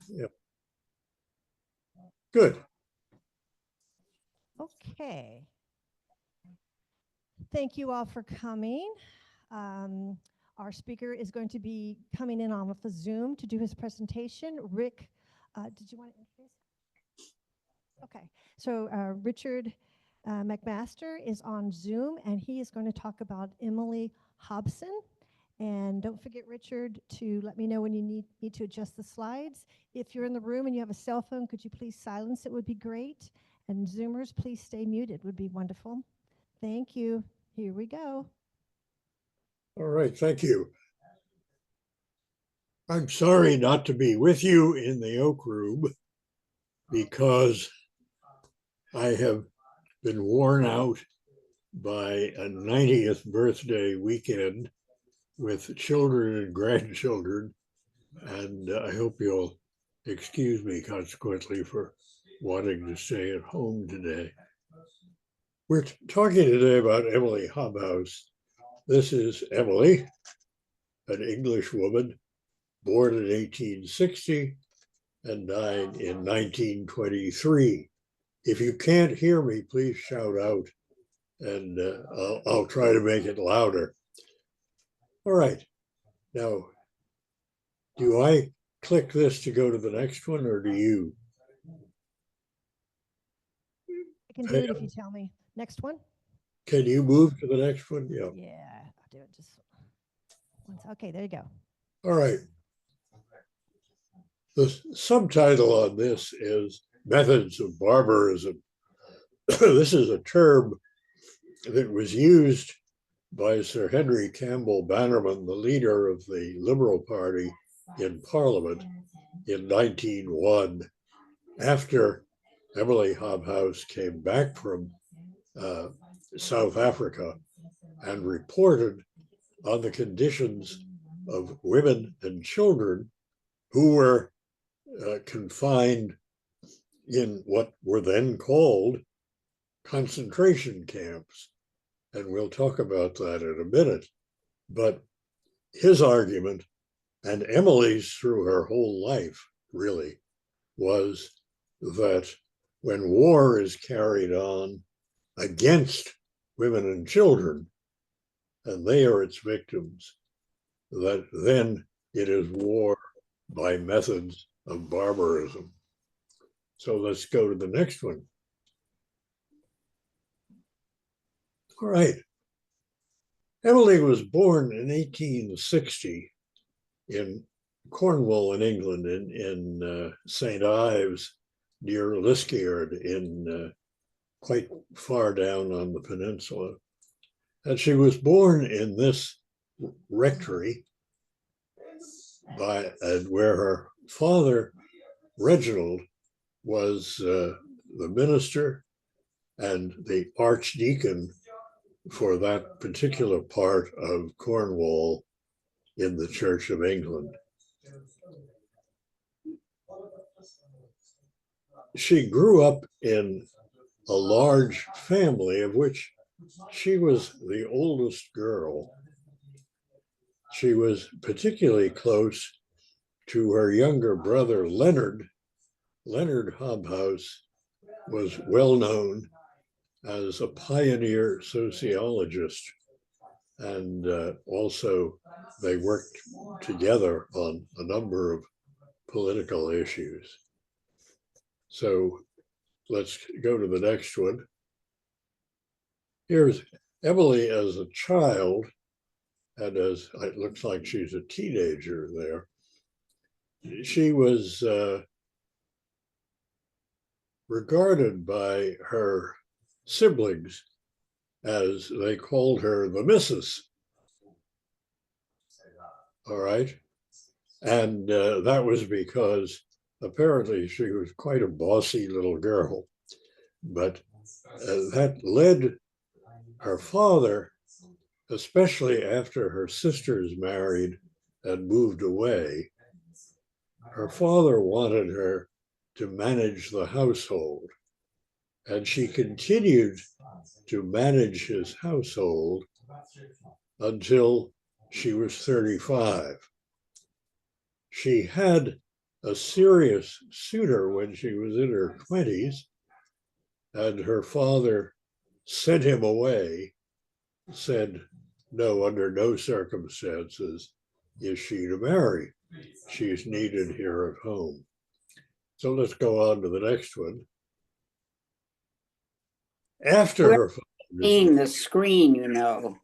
Yep. Good. Okay. Thank you all for coming. Our speaker is going to be coming in off of Zoom to do his presentation. Rick, did you want to introduce? Okay, so Richard MacMaster is on Zoom, and he is going to talk about Emily Hobson. And don't forget, Richard, to let me know when you need to adjust the slides. If you're in the room and you have a cell phone, could you please silence it? Would be great. And Zoomers, please stay muted. Would be wonderful. Thank you. Here we go. All right, thank you. I'm sorry not to be with you in the Oak Room because I have been worn out by a 90th birthday weekend with children and grandchildren, and I hope you'll excuse me consequently for wanting to stay at home today. We're talking today about Emily Hobhouse. This is Emily, an English woman, born in 1860 and died in 1923. If you can't hear me, please shout out, and I'll try to make it louder. All right. Now, do I click this to go to the next one, or do you? I can do it if you tell me. Next one. Can you move to the next one? Yeah. Yeah, I'll do it just once. Okay, there you go. All right. The subtitle on this is Methods of Barbarism. This is a term that was used by Sir Henry Campbell Bannerman, the leader of the Liberal Party in Parliament in 1901, after Emily Hobhouse came back from South Africa and reported on the conditions of women and children who were confined in what were then called concentration camps. And we'll talk about that in a minute. But his argument, and Emily's through her whole life, really, was that when war is carried on against women and children, and they are its victims, that then it is war by methods of barbarism. So let's go to the next one. All right. Emily was born in 1860 in Cornwall in England, in St. Ives, near Liskeard, in quite far down on the peninsula. And she was born in this rectory where her father, Reginald, was the minister and the archdeacon for that particular part of Cornwall in the Church of England. She grew up in a large family of which she was the oldest girl. She was particularly close to her younger brother, Leonard. Leonard Hobhouse was well known as a pioneer sociologist, and also they worked together on a number of political issues. So let's go to the next one. Here's Emily as a child, and as it looks like she's a teenager there. She was regarded by her siblings as they called her the Missus. All right. And that was because apparently she was quite a bossy little girl. But that led her father, especially after her sisters married and moved away, her father wanted her to manage the household. And she continued to manage his household until she was 35. She had a serious suitor when she was in her 20s, and her father sent him away, said, no, under no circumstances is she to marry. She's needed here at home. So let's go on to the next one. After her father, Seeing the screen, you know.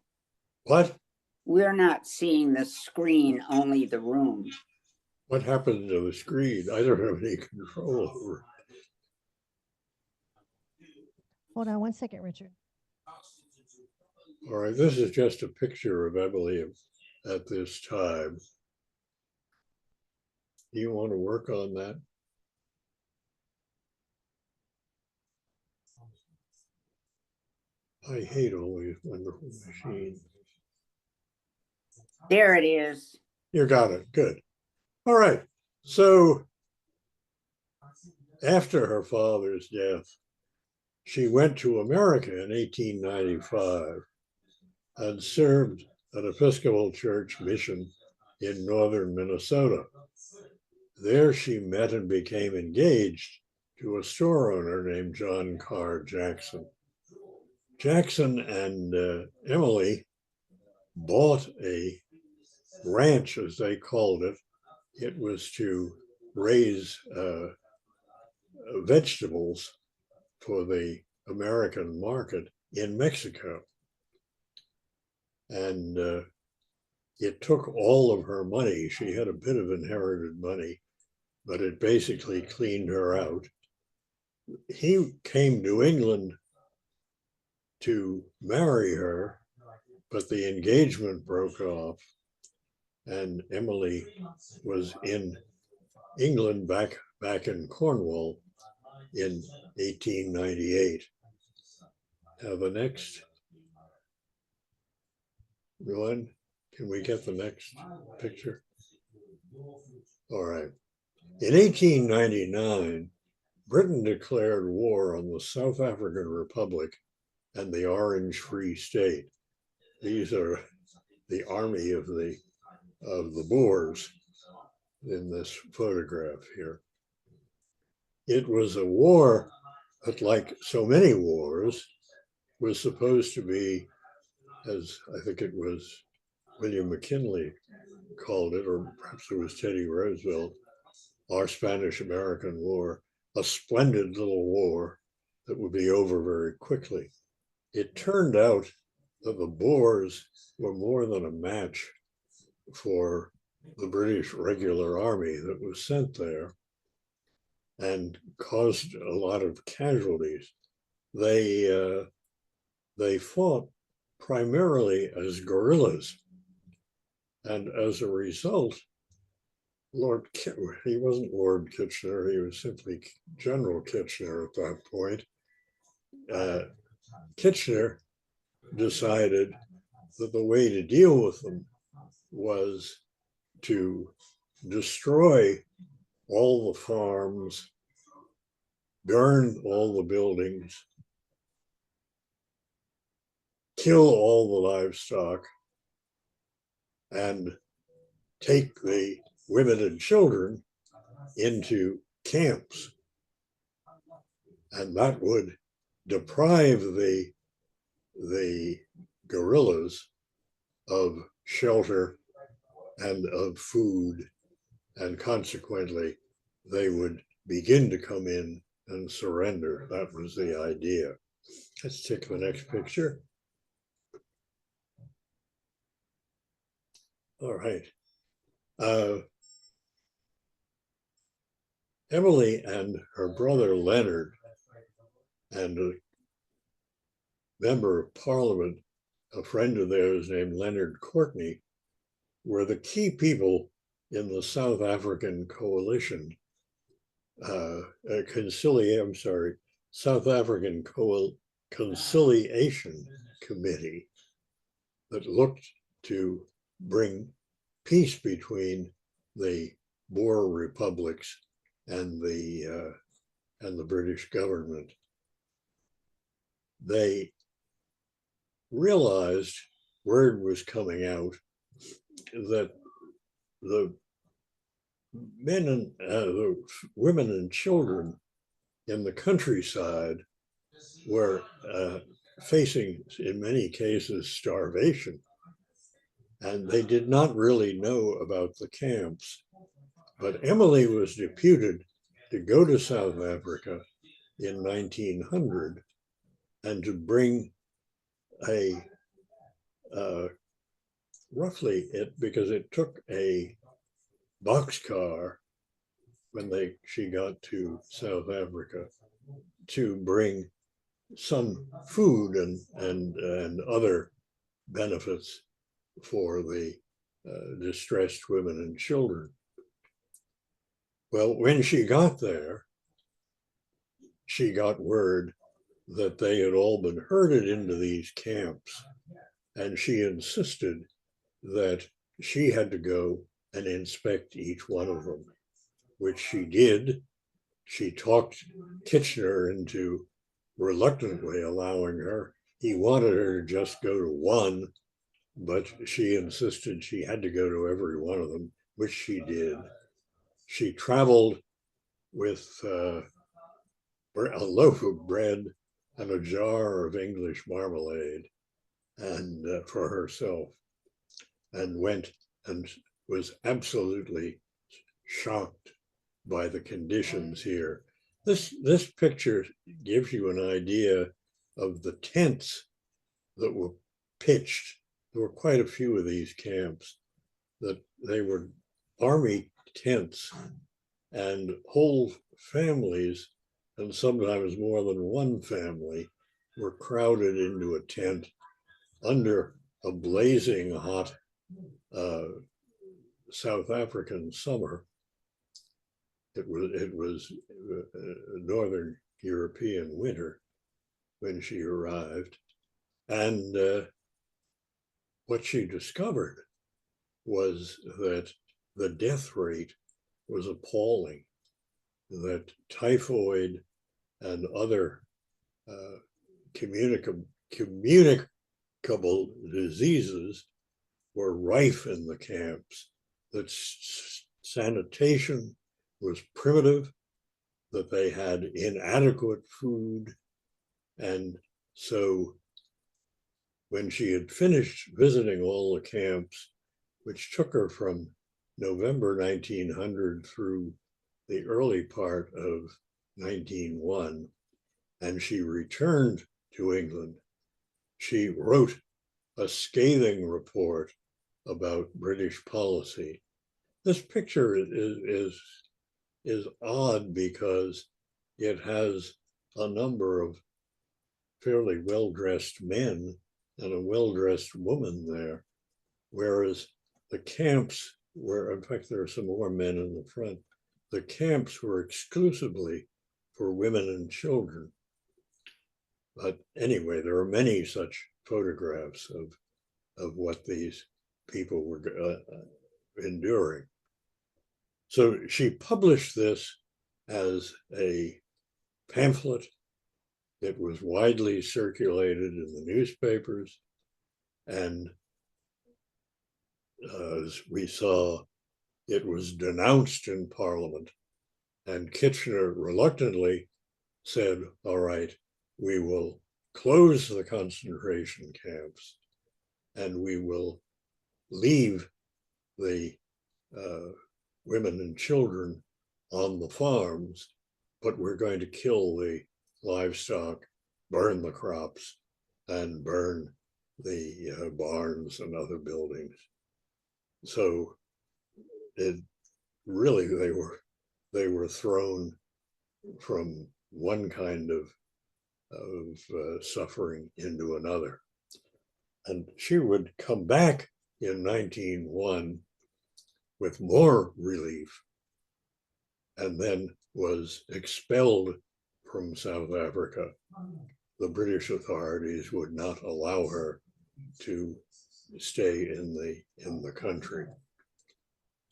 what? We're not seeing the screen, only the room. What happened to the screen? I don't have any control over it. Hold on one second, Richard. All right, this is just a picture of Emily at this time. Do you want to work on that? I hate all these wonderful machines. There it is. You got it, good. All right, so after her father's death, she went to America in 1895 and served an Episcopal church mission in northern Minnesota. There she met and became engaged to a store owner named John Carr Jackson. Jackson and Emily bought a ranch, as they called it. It was to raise vegetables for the American market in Mexico. And it took all of her money. She had a bit of inherited money, but it basically cleaned her out. He came to England to marry her, but the engagement broke off, and Emily was in England back in Cornwall in 1898. Now the next one, can we get the next picture? All right. In 1899, Britain declared war on the South African Republic and the Orange Free State. These are the army of the Boers in this photograph here. It was a war that, like so many wars, was supposed to be, as I think it was William McKinley called it, or perhaps it was Teddy Roosevelt, our Spanish-American War, a splendid little war that would be over very quickly. It turned out that the Boers were more than a match for the British regular army that was sent there and caused a lot of casualties. They fought primarily as guerrillas. And as a result, he wasn't Lord Kitchener, he was simply General Kitchener at that point. Kitchener decided that the way to deal with them was to destroy all the farms, burn all the buildings, kill all the livestock, and take the women and children into camps. And that would deprive the guerrillas of shelter and of food, and consequently, they would begin to come in and surrender. That was the idea. Let's take the next picture. All right. Emily and her brother Leonard and a member of Parliament, a friend of theirs named Leonard Courtney, were the key people in the South African coalition, South African Conciliation Committee that looked to bring peace between the Boer republics and the British government. They realized, word was coming out, that the men and women and children in the countryside were facing, in many cases, starvation. And they did not really know about the camps. But Emily was deputed to go to South Africa in 1900 and to bring a roughly because it took a boxcar when she got to South Africa to bring some food and other benefits for the distressed women and children. Well, when she got there, she got word that they had all been herded into these camps, and she insisted that she had to go and inspect each one of them, which she did. She talked Kitchener into reluctantly allowing her. He wanted her to just go to one, but she insisted she had to go to every one of them, which she did. She traveled with a loaf of bread and a jar of English marmalade and for herself, and went and was absolutely shocked by the conditions here. This picture gives you an idea of the tents that were pitched. There were quite a few of these camps that they were army tents, and whole families, and sometimes more than one family, were crowded into a tent under a blazing hot South African summer. It was Northern European winter when she arrived, and what she discovered was that the death rate was appalling, that typhoid and other communicable diseases were rife in the camps, that sanitation was primitive, that they had inadequate food. And so when she had finished visiting all the camps, which took her from November 1900 through the early part of 1901, and she returned to England, she wrote a scathing report about British policy. This picture is odd because it has a number of fairly well-dressed men and a well-dressed woman there, whereas the camps were, in fact, there are some more men in the front, the camps were exclusively for women and children. But anyway, there are many such photographs of what these people were enduring. So she published this as a pamphlet. It was widely circulated in the newspapers, and as we saw, it was denounced in Parliament, and Kitchener reluctantly said, all right, we will close the concentration camps and we will leave the women and children on the farms, but we're going to kill the livestock, burn the crops, and burn the barns and other buildings. So it really, they were thrown from one kind of suffering into another. And she would come back in 1901 with more relief, and then was expelled from South Africa. The British authorities would not allow her to stay in the country.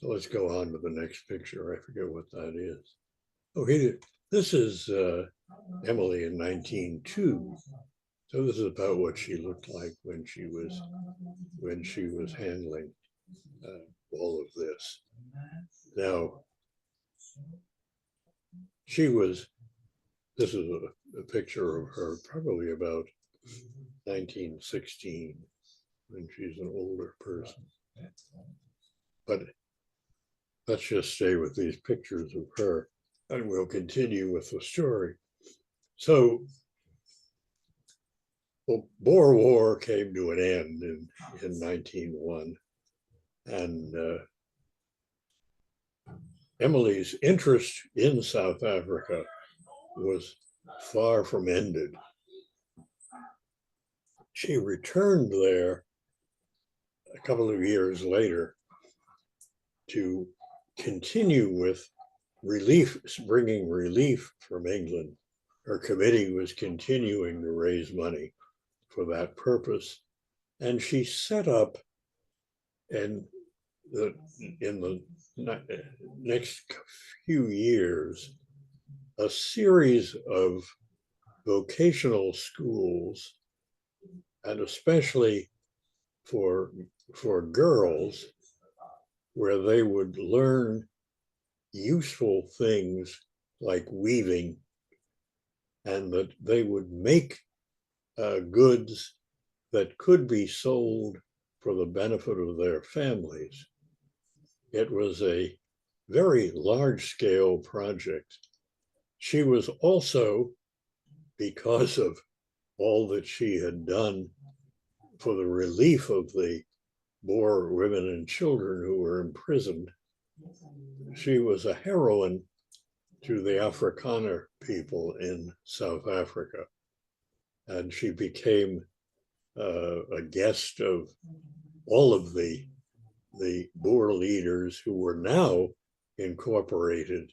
So let's go on to the next picture. I forget what that is. Oh, this is Emily in 1902. So this is about what she looked like when she was handling all of this. Now, she was, this is a picture of her probably about 1916, when she's an older person. But let's just stay with these pictures of her, and we'll continue with the story. So, the Boer War came to an end in 1901, and Emily's interest in South Africa was far from ended. She returned there a couple of years later to continue with relief, bringing relief from England. Her committee was continuing to raise money for that purpose. And she set up, in the next few years, a series of vocational schools, and especially for girls, where they would learn useful things like weaving, and that they would make goods that could be sold for the benefit of their families. It was a very large-scale project. She was also, because of all that she had done for the relief of the Boer women and children who were imprisoned, she was a heroine to the Afrikaner people in South Africa. And she became a guest of all of the Boer leaders who were now incorporated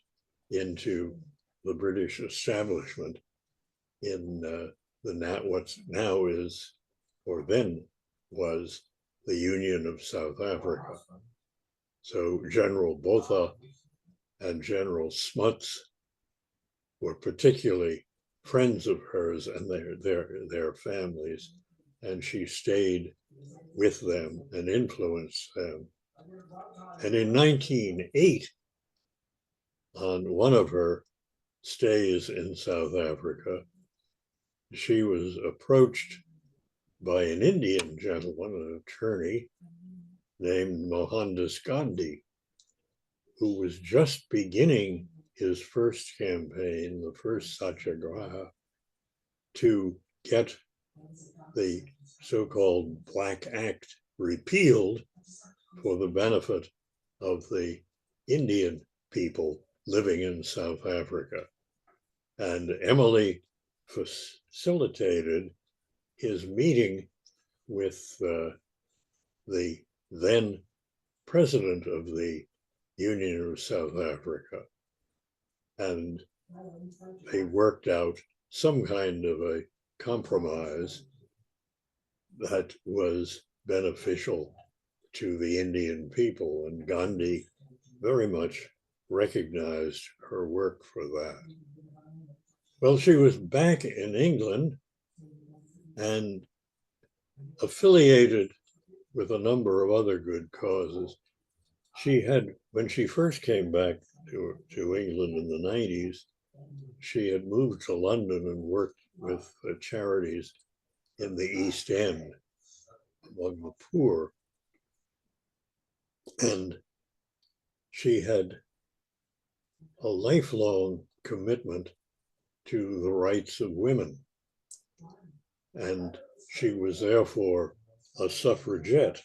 into the British establishment in what now is, or then was, the Union of South Africa. So General Botha and General Smuts were particularly friends of hers and their families, and she stayed with them and influenced them. And in 1908, on one of her stays in South Africa, she was approached by an Indian gentleman, an attorney named Mohandas Gandhi, who was just beginning his first campaign, the first Satyagraha, to get the so-called Black Act repealed for the benefit of the Indian people living in South Africa. And Emily facilitated his meeting with the then president of the Union of South Africa. And they worked out some kind of a compromise that was beneficial to the Indian people, and Gandhi very much recognized her work for that. Well, she was back in England and affiliated with a number of other good causes. She had, when she first came back to England in the 90s, she had moved to London and worked with charities in the East End among the poor. And she had a lifelong commitment to the rights of women. And she was therefore a suffragette.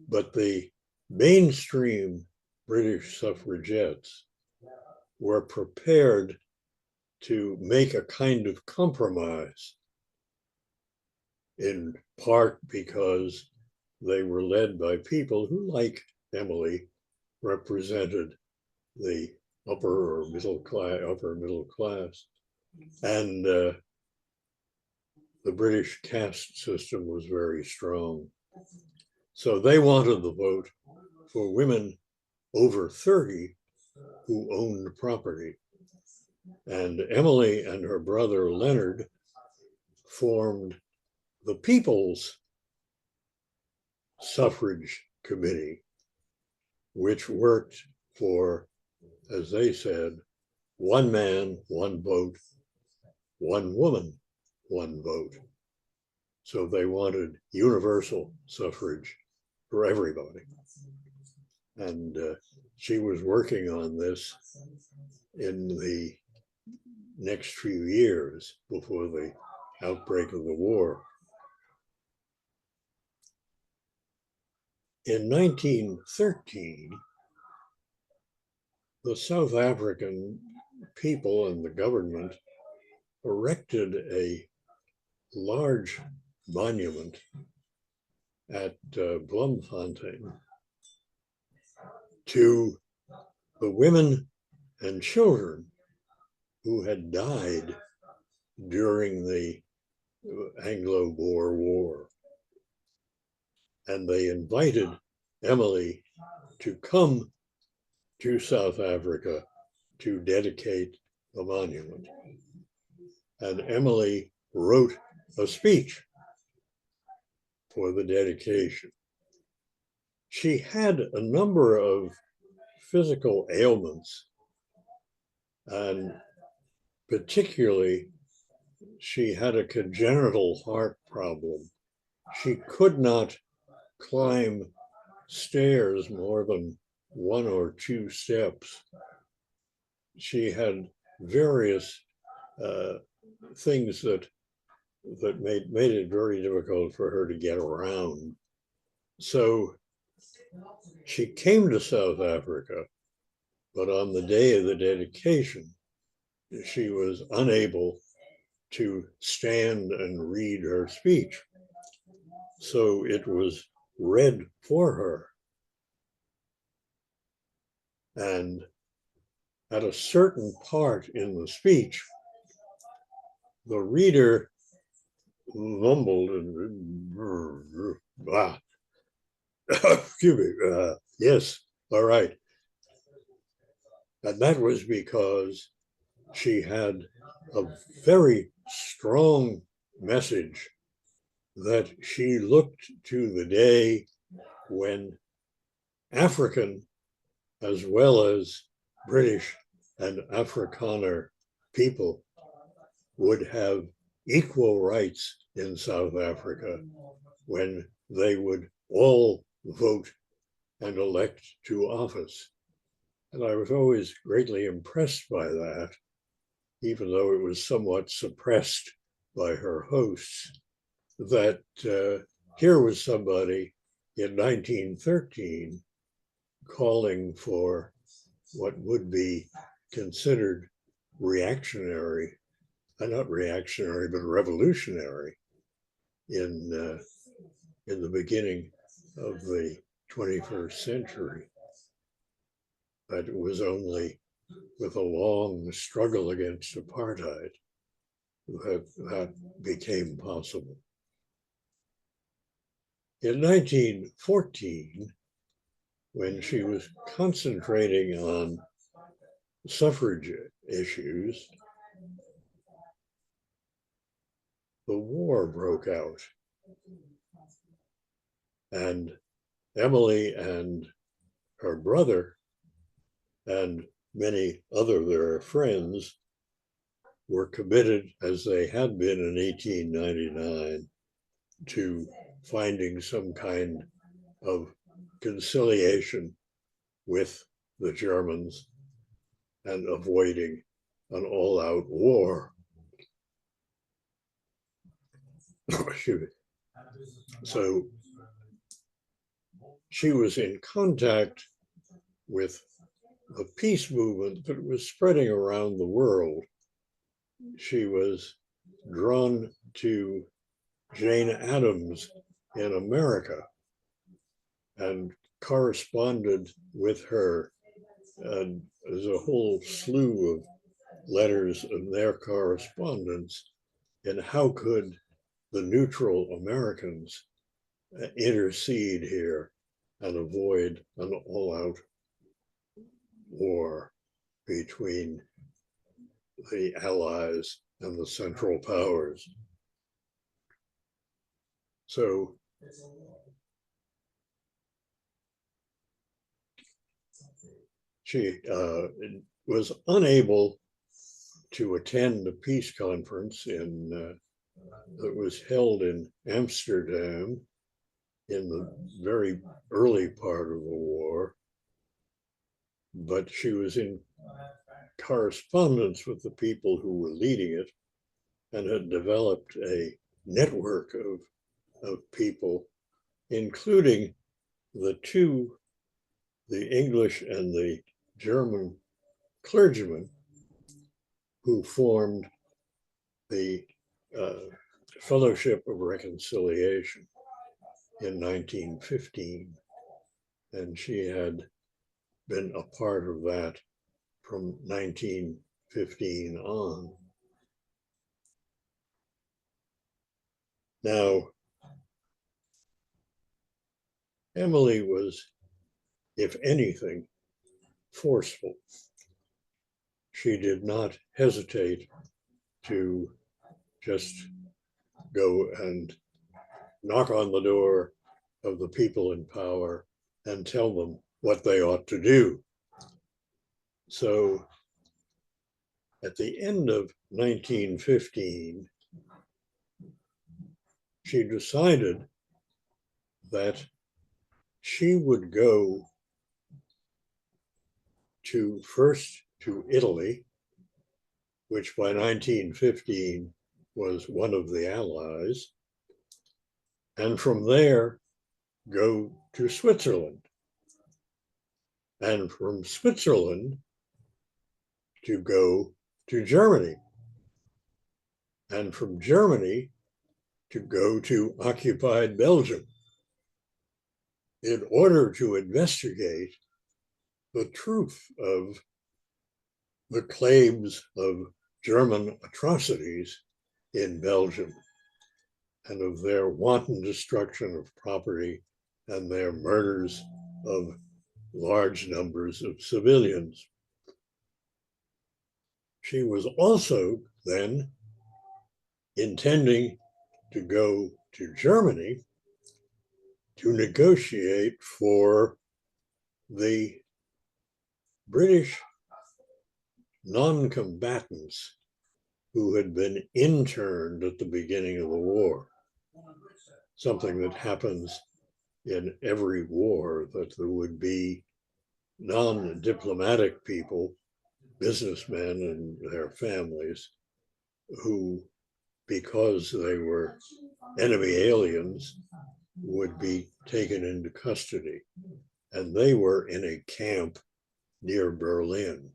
But the mainstream British suffragettes were prepared to make a kind of compromise, in part because they were led by people who, like Emily, represented the upper middle class. And the British caste system was very strong. So they wanted the vote for women over 30 who owned property. And Emily and her brother Leonard formed the People's Suffrage Committee, which worked for as they said, one man, one vote, one woman, one vote. So they wanted universal suffrage for everybody. And she was working on this in the next few years before the outbreak of the war. In 1913, the South African people and the government erected a large monument at Bloemfontein to the women and children who had died during the Anglo-Boer War. And they invited Emily to come to South Africa to dedicate the monument. And Emily wrote a speech for the dedication. She had a number of physical ailments, and particularly she had a congenital heart problem. She could not climb stairs more than 1 or 2 steps. She had various things that made it very difficult for her to get around. So she came to South Africa, but on the day of the dedication, she was unable to stand and read her speech. So it was read for her. And at a certain part in the speech, the reader mumbled and excuse me, yes, all right. And that was because she had a very strong message that she looked to the day when African, as well as British and Afrikaner people, would have equal rights in South Africa, when they would all vote and elect to office. And I was always greatly impressed by that, even though it was somewhat suppressed by her hosts, that here was somebody in 1913 calling for what would be considered reactionary, not reactionary, but revolutionary in the beginning of the 21st century. But it was only with a long struggle against apartheid that became possible. In 1914, when she was concentrating on suffrage issues, the war broke out. And Emily and her brother and many other of their friends were committed, as they had been in 1899, to finding some kind of conciliation with the Germans and avoiding an all-out war. So she was in contact with the peace movement that was spreading around the world. She was drawn to Jane Addams in America and corresponded with her. And there's a whole slew of letters in their correspondence. And how could the neutral Americans intercede here and avoid an all-out war between the Allies and the Central Powers? So she was unable to attend a peace conference that was held in Amsterdam in the very early part of the war, but she was in correspondence with the people who were leading it and had developed a network of people, including the English and the German clergymen who formed the Fellowship of Reconciliation in 1915. And she had been a part of that from 1915 on. Now, Emily was, if anything, forceful. She did not hesitate to just go and knock on the door of the people in power and tell them what they ought to do. So at the end of 1915, she decided that she would go first to Italy, which by 1915 was one of the Allies, and from there go to Switzerland, and from Switzerland to go to Germany, and from Germany to go to occupied Belgium in order to investigate the truth of the claims of German atrocities in Belgium and of their wanton destruction of property and their murders of large numbers of civilians. She was also then intending to go to Germany to negotiate for the British non-combatants who had been interned at the beginning of the war, something that happens in every war, that there would be non-diplomatic people, businessmen and their families, who, because they were enemy aliens, would be taken into custody. And they were in a camp near Berlin.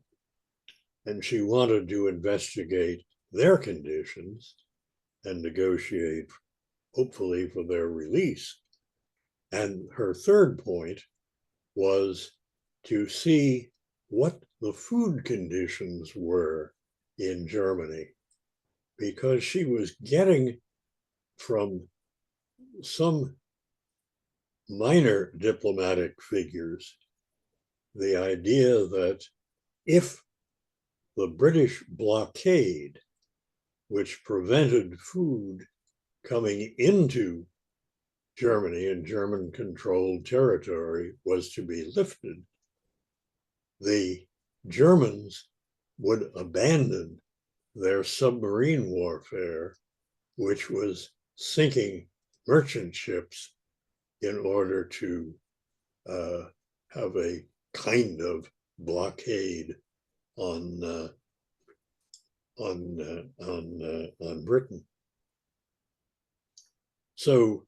And she wanted to investigate their conditions and negotiate, hopefully, for their release. And her third point was to see what the food conditions were in Germany, because she was getting from some minor diplomatic figures the idea that if the British blockade, which prevented food coming into Germany and German-controlled territory, was to be lifted, the Germans would abandon their submarine warfare, which was sinking merchant ships in order to have a kind of blockade on Britain. So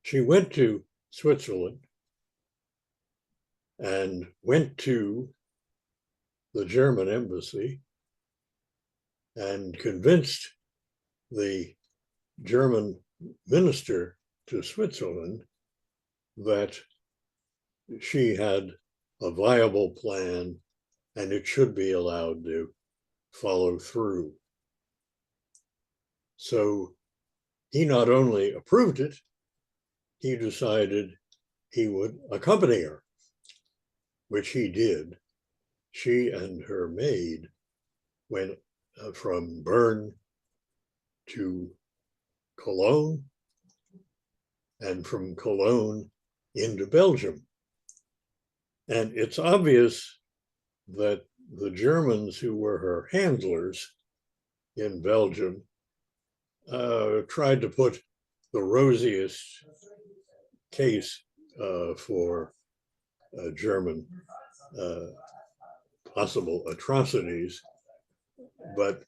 she went to Switzerland and went to the German embassy and convinced the German minister to Switzerland that she had a viable plan and it should be allowed to follow through. So he not only approved it, he decided he would accompany her, which he did. She and her maid went from Bern to Cologne, and from Cologne into Belgium. And it's obvious that the Germans who were her handlers in Belgium tried to put the rosiest case for German possible atrocities, but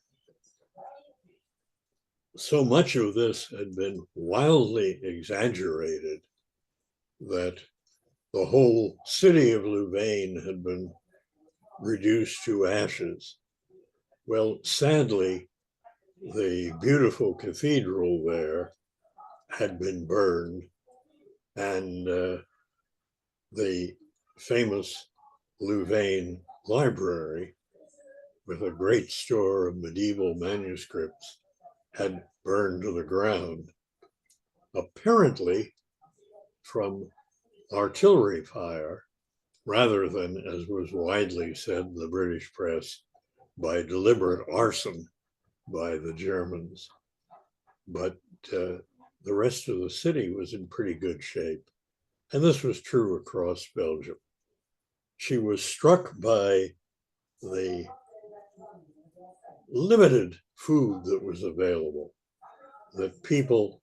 so much of this had been wildly exaggerated that the whole city of Louvain had been reduced to ashes. Well, sadly, the beautiful cathedral there had been burned, and the famous Louvain library, with a great store of medieval manuscripts, had burned to the ground, apparently from artillery fire, rather than, as was widely said in the British press, by deliberate arson by the Germans. But the rest of the city was in pretty good shape. And this was true across Belgium. She was struck by the limited food that was available, that people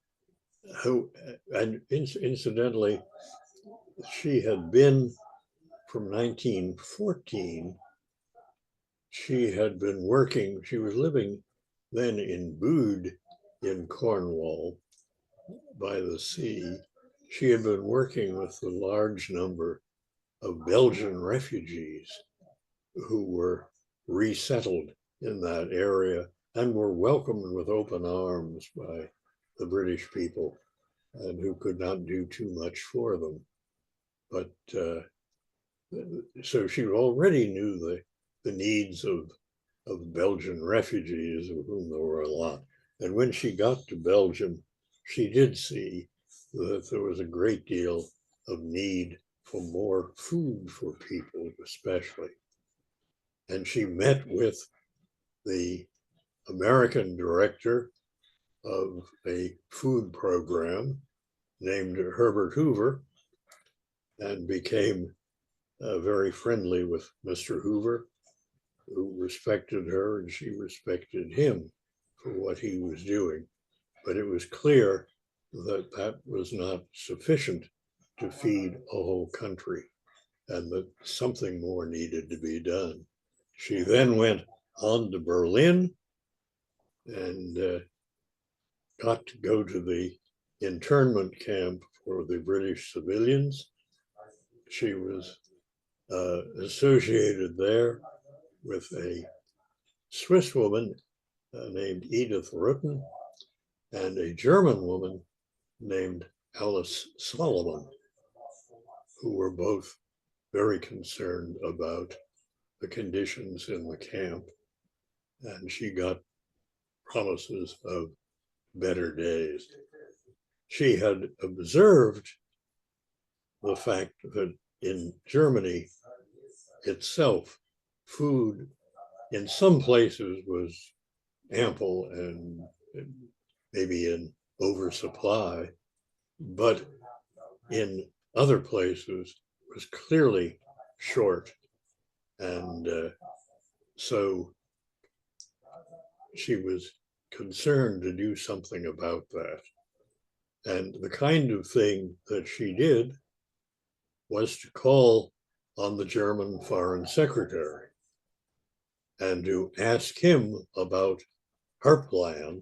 who, and incidentally, she had been from 1914, she had been working, she was living then in Bude in Cornwall by the sea. She had been working with a large number of Belgian refugees who were resettled in that area and were welcomed with open arms by the British people, and who could not do too much for them. But so she already knew the needs of Belgian refugees, of whom there were a lot. And when she got to Belgium, she did see that there was a great deal of need for more food for people, especially. And she met with the American director of a food program named Herbert Hoover, and became very friendly with Mr. Hoover, who respected her, and she respected him for what he was doing. But it was clear that that was not sufficient to feed a whole country, and that something more needed to be done. She then went on to Berlin and got to go to the internment camp for the British civilians. She was associated there with a Swiss woman named Edith Rutten and a German woman named Alice Solomon, who were both very concerned about the conditions in the camp. And she got promises of better days. She had observed the fact that in Germany itself, food in some places was ample and maybe in oversupply, but in other places was clearly short. And so she was concerned to do something about that. And the kind of thing that she did was to call on the German foreign secretary and to ask him about her plan,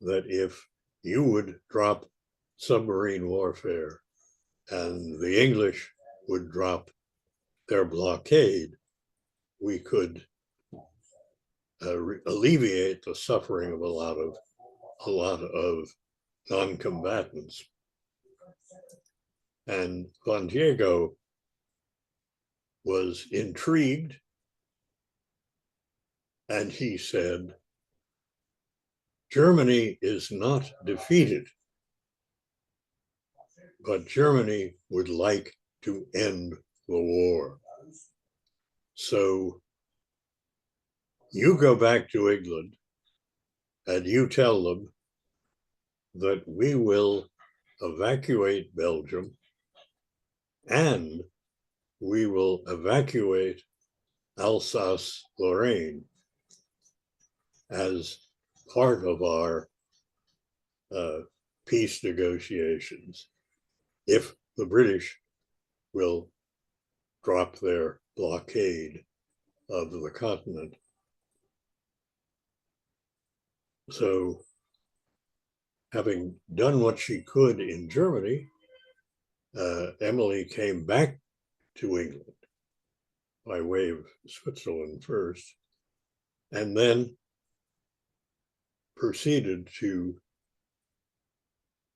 that if you would drop submarine warfare and the English would drop their blockade, we could alleviate the suffering of a lot of non-combatants. And Juan Diego was intrigued, and he said, Germany is not defeated, but Germany would like to end the war. So you go back to England and you tell them that we will evacuate Belgium and we will evacuate Alsace-Lorraine as part of our peace negotiations if the British will drop their blockade of the continent. So, having done what she could in Germany, Emily came back to England by way of Switzerland first, and then proceeded to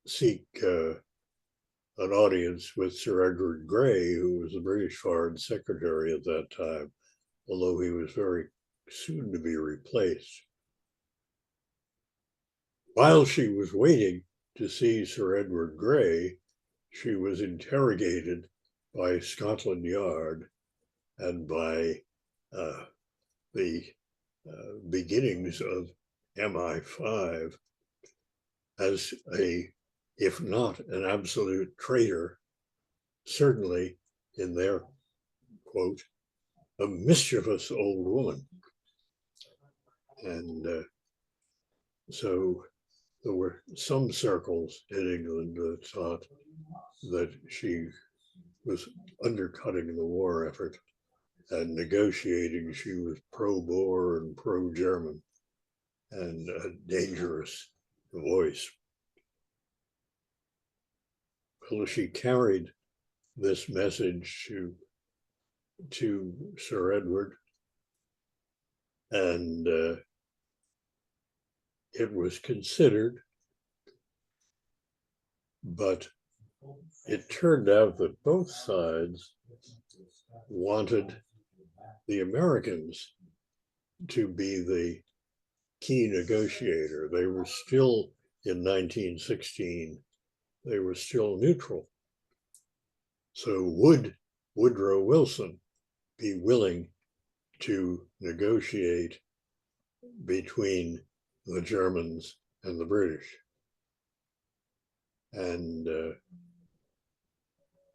seek an audience with Sir Edward Grey, who was the British Foreign Secretary at that time, although he was very soon to be replaced. While she was waiting to see Sir Edward Grey, she was interrogated by Scotland Yard and by the beginnings of MI5 as a, if not an absolute traitor, certainly in their quote, a mischievous old woman. And so there were some circles in England that thought that she was undercutting the war effort and negotiating. She was pro-Boer and pro-German and a dangerous voice. Well, she carried this message to Sir Edward, and it was considered, but it turned out that both sides wanted the Americans to be the key negotiator. They were still, in 1916, they were still neutral. So would Woodrow Wilson be willing to negotiate between the Germans and the British? And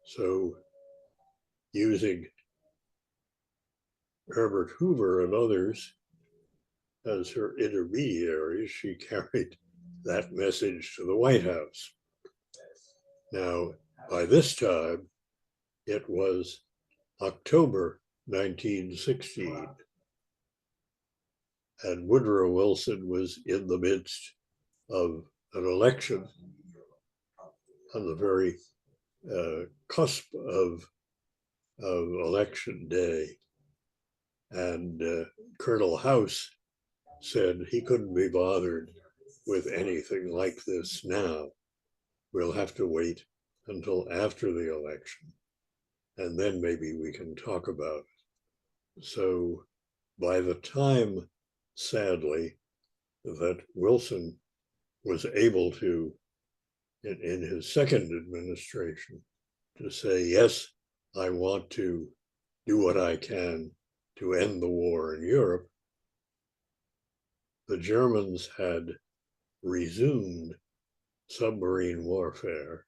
so using Herbert Hoover and others as her intermediaries, she carried that message to the White House. Now, by this time, it was October 1916, and Woodrow Wilson was in the midst of an election on the very cusp of election day. And Colonel House said he couldn't be bothered with anything like this now. We'll have to wait until after the election, and then maybe we can talk about it. So by the time, sadly, that Wilson was able to, in his second administration, to say, yes, I want to do what I can to end the war in Europe, the Germans had resumed submarine warfare,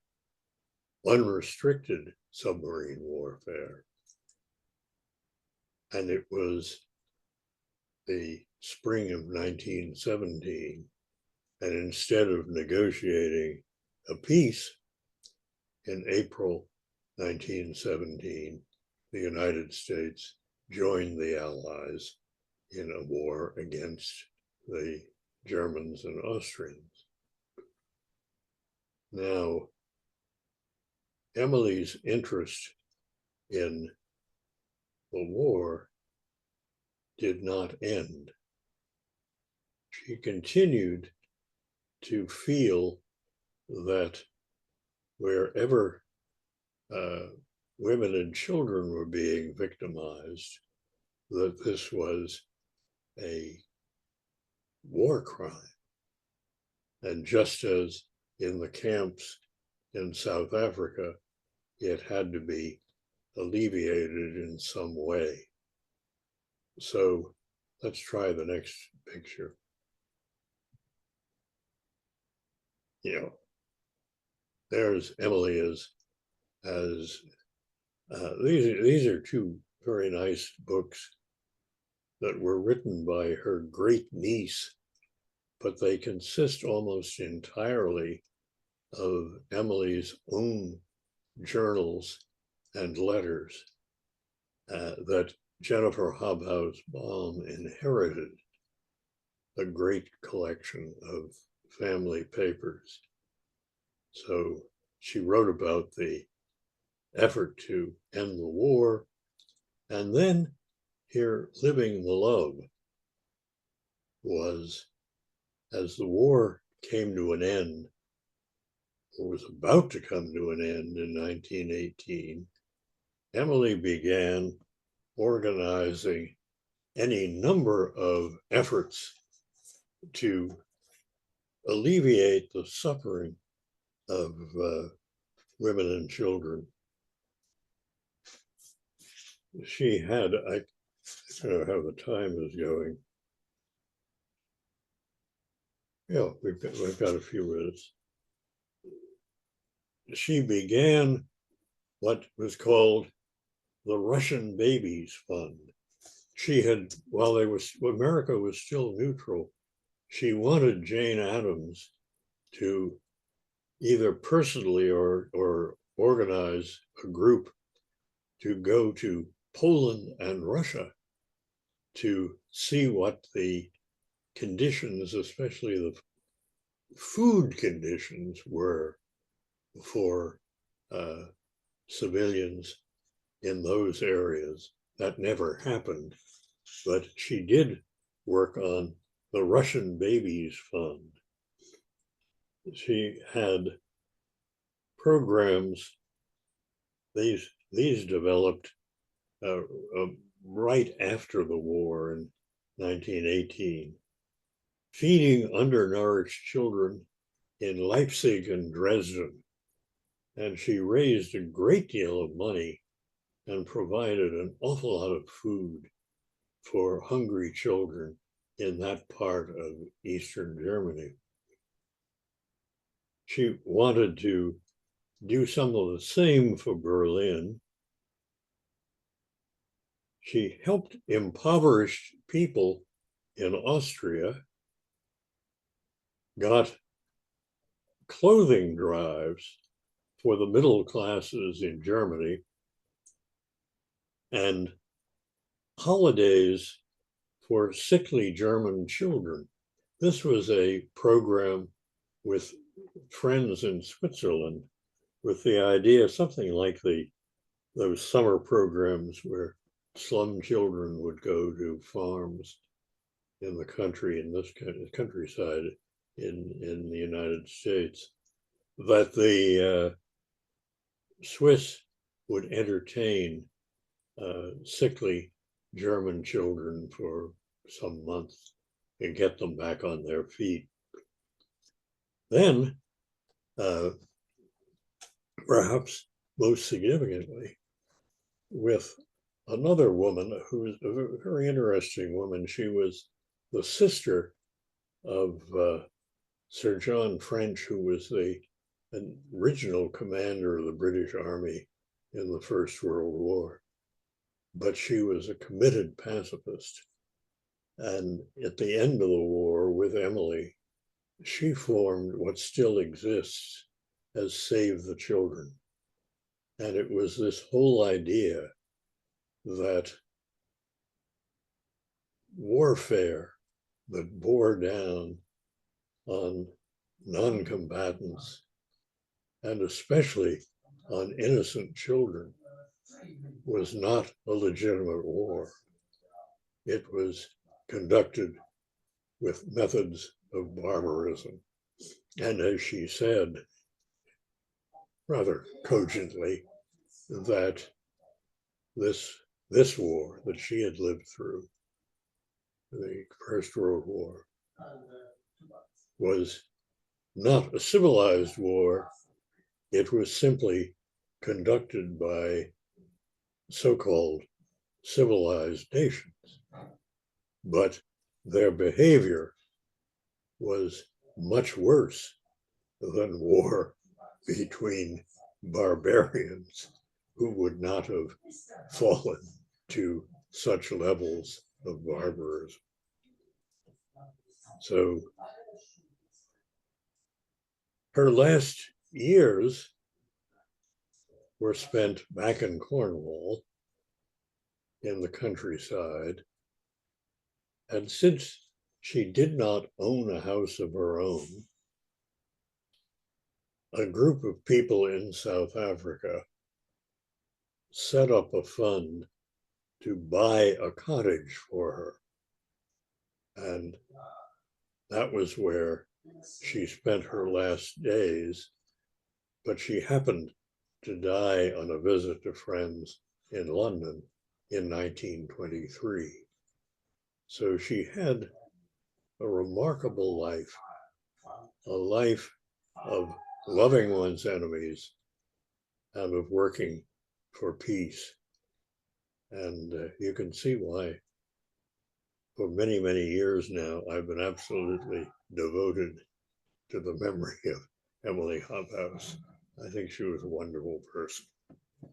unrestricted submarine warfare. And it was the spring of 1917. And instead of negotiating a peace in April 1917, the United States joined the Allies in a war against the Germans and Austrians. Now, Emily's interest in the war did not end. She continued to feel that wherever women and children were being victimized, that this was a war crime. And just as in the camps in South Africa, it had to be alleviated in some way. So let's try the next picture. There's Emily as these are two very nice books that were written by her great niece, but they consist almost entirely of Emily's own journals and letters that Jennifer Hobhouse Baum inherited, a great collection of family papers. So she wrote about the effort to end the war, and then here, Living the Love was, as the war came to an end, or was about to come to an end in 1918, Emily began organizing any number of efforts to alleviate the suffering of women and children. She had, I don't know how the time is going. Yeah, we've got a few minutes. She began what was called the Russian Babies Fund. She had, while America was still neutral, she wanted Jane Addams to either personally or organize a group to go to Poland and Russia to see what the conditions, especially the food conditions, were for civilians in those areas. That never happened, but she did work on the Russian Babies Fund. She had programs, these developed right after the war in 1918, feeding undernourished children in Leipzig and Dresden. And she raised a great deal of money and provided an awful lot of food for hungry children in that part of Eastern Germany. She wanted to do some of the same for Berlin. She helped impoverished people in Austria, got clothing drives for the middle classes in Germany, and holidays for sickly German children. This was a program with friends in Switzerland with the idea, something like those summer programs where slum children would go to farms in the country, in this countryside in the United States, that the Swiss would entertain sickly German children for some months and get them back on their feet. Then, perhaps most significantly, with another woman who was a very interesting woman. She was the sister of Sir John French, who was the original commander of the British Army in the First World War. But she was a committed pacifist. And at the end of the war with Emily, she formed what still exists as Save the Children. And it was this whole idea that warfare that bore down on non-combatants and especially on innocent children was not a legitimate war. It was conducted with methods of barbarism. And as she said, rather cogently, that this war that she had lived through, the First World War, was not a civilized war. It was simply conducted by so-called civilized nations. But their behavior was much worse than war between barbarians who would not have fallen to such levels of barbarism. So her last years were spent back in Cornwall in the countryside. And since she did not own a house of her own, a group of people in South Africa set up a fund to buy a cottage for her. And that was where she spent her last days, but she happened to die on a visit to friends in London in 1923. So she had a remarkable life, a life of loving one's enemies and of working for peace. And you can see why for many, many years now, I've been absolutely devoted to the memory of Emily Hobhouse. I think she was a wonderful person.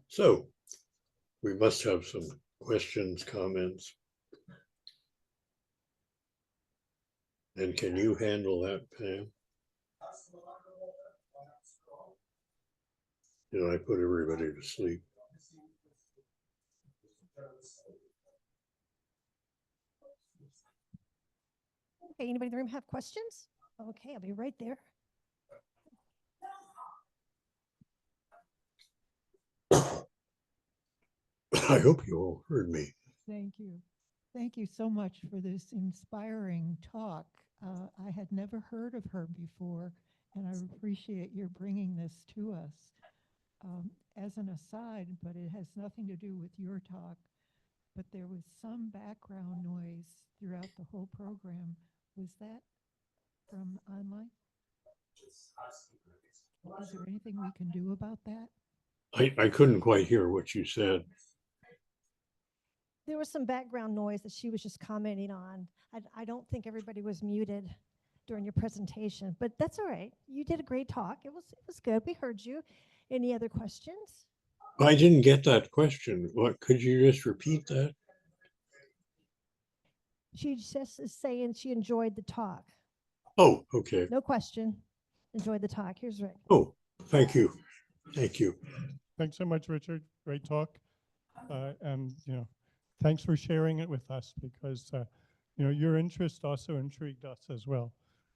So we must have some questions, comments. And can you handle that, Pam? Did I put everybody to sleep? Okay, anybody in the room have questions? Okay, I'll be right there. I hope you all heard me. Thank you. Thank you so much for this inspiring talk. I had never heard of her before, and I appreciate your bringing this to us. As an aside, but it has nothing to do with your talk, but there was some background noise throughout the whole program. Was that from online? Is there anything we can do about that? I couldn't quite hear what you said. There was some background noise that she was just commenting on. I don't think everybody was muted during your presentation, but that's all right. You did a great talk. It was good. We heard you. Any other questions? I didn't get that question. What, could you just repeat that? She just is saying she enjoyed the talk. Oh, okay. No question. Enjoyed the talk. Here's Rick. Oh, thank you. Thank you. Thanks so much, Richard. Great talk. And, thanks for sharing it with us because, your interest also intrigued us as well.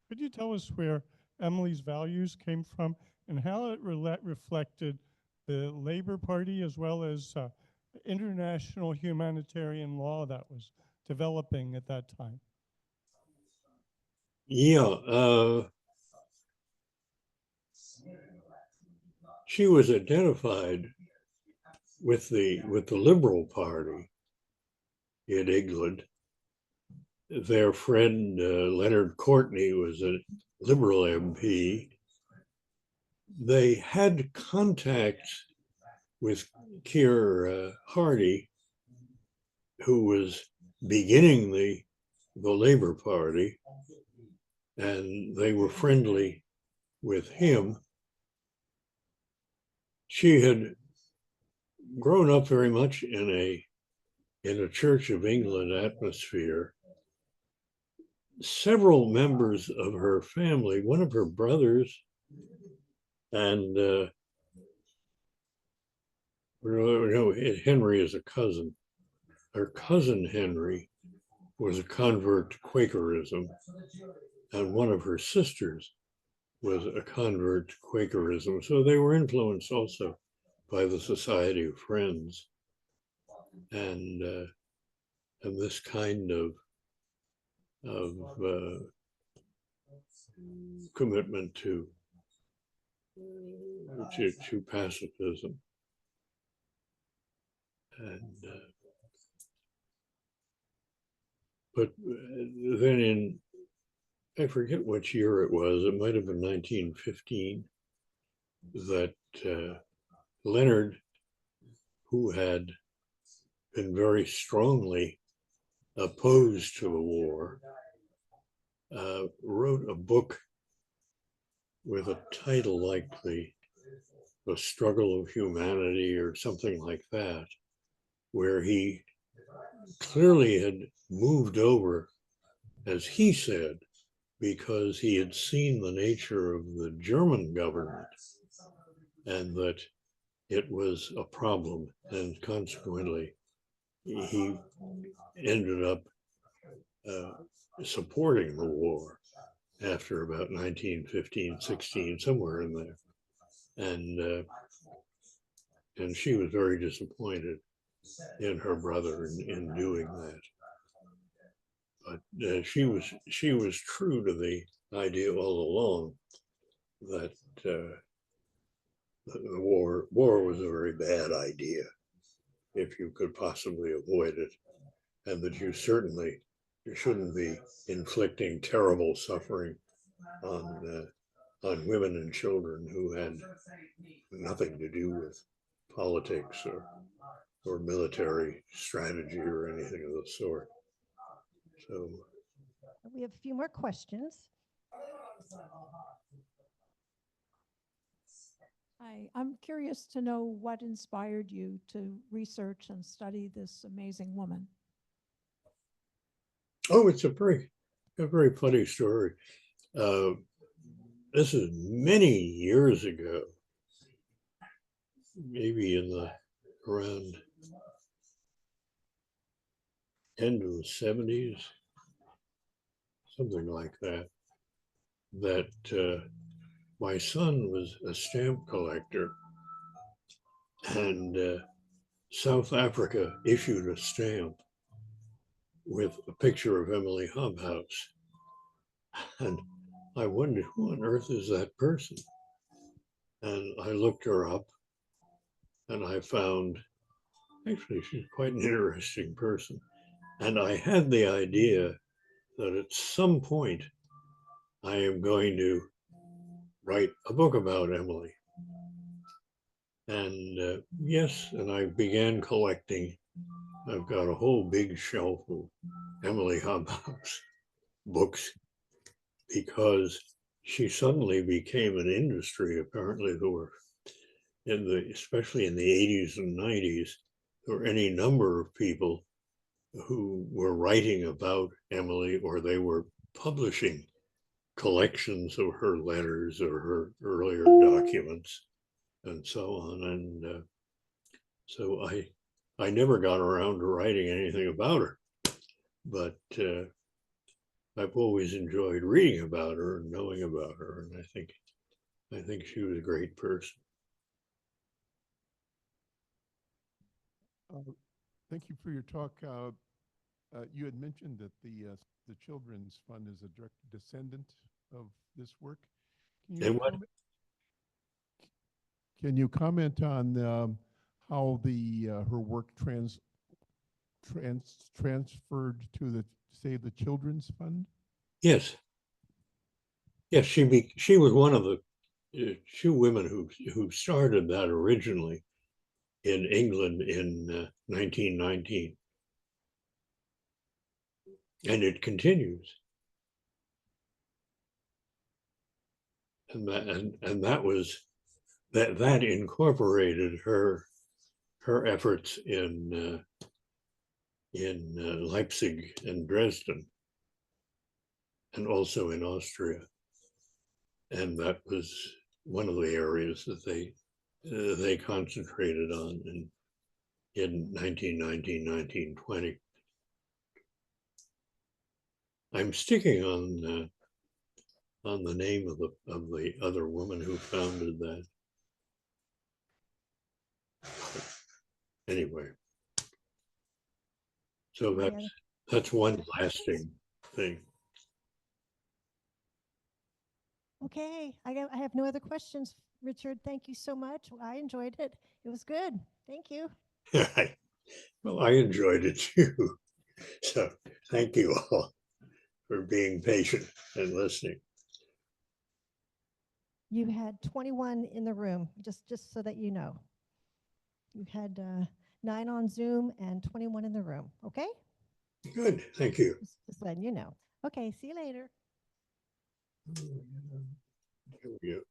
Could you tell us where Emily's values came from and how it reflected the Labor Party as well as international humanitarian law that was developing at that time? Yeah, she was identified with the Liberal Party in England. Their friend Leonard Courtney was a Liberal MP. They had contact with Keir Hardie, who was beginning the Labor Party, and they were friendly with him. She had grown up very much in a Church of England atmosphere. Several members of her family, one of her brothers, and Henry is a cousin. Her cousin Henry was a convert to Quakerism, and one of her sisters was a convert to Quakerism. So they were influenced also by the Society of Friends and this kind of commitment to pacifism. And but then I forget which year it was, it might have been 1915, that Leonard, who had been very strongly opposed to the war, wrote a book with a title like the Struggle of Humanity or something like that, where he clearly had moved over, as he said, because he had seen the nature of the German government and that it was a problem, and consequently he ended up supporting the war after about 1915, 16, somewhere in there. And she was very disappointed in her brother in doing that. But she was true to the idea all along that the war was a very bad idea if you could possibly avoid it, and that you shouldn't be inflicting terrible suffering on women and children who had nothing to do with politics or military strategy or anything of the sort. So We have a few more questions. Hi, I'm curious to know what inspired you to research and study this amazing woman. oh, it's a very funny story. This is many years ago, maybe in the around end of the 70s, something like that, that my son was a stamp collector, and South Africa issued a stamp with a picture of Emily Hobhouse. And I wondered, who on earth is that person? And I looked her up and I found, actually, she's quite an interesting person. And I had the idea that at some point I am going to write a book about Emily. And yes, and I began collecting. I've got a whole big shelf of Emily Hobhouse books because she suddenly became an industry. Apparently, there were, especially in the 80s and 90s, there were any number of people who were writing about Emily, or they were publishing collections of her letters or her earlier documents and so on. And so I never got around to writing anything about her, but I've always enjoyed reading about her and knowing about her, and I think she was a great person. Thank you for your talk. You had mentioned that the Children's Fund is a direct descendant of this work. Can you comment on how her work transferred to the Save the Children's Fund? Yes, yes, she was one of the two women who started that originally in England in 1919, and it continues. And that incorporated her efforts in Leipzig and Dresden, and also in Austria. And that was one of the areas that they concentrated on in 1919, 1920. I'm sticking on the name of the other woman who founded that. Anyway, so that's one lasting thing. Okay, I have no other questions. Richard, thank you so much. I enjoyed it. It was good. Thank you. Well, I enjoyed it too. So thank you all for being patient and listening. You had 21 in the room, just so that you know. You had 9 on Zoom and 21 in the room, okay? Good, thank you. Just letting you know. Okay, see you later. Here we go.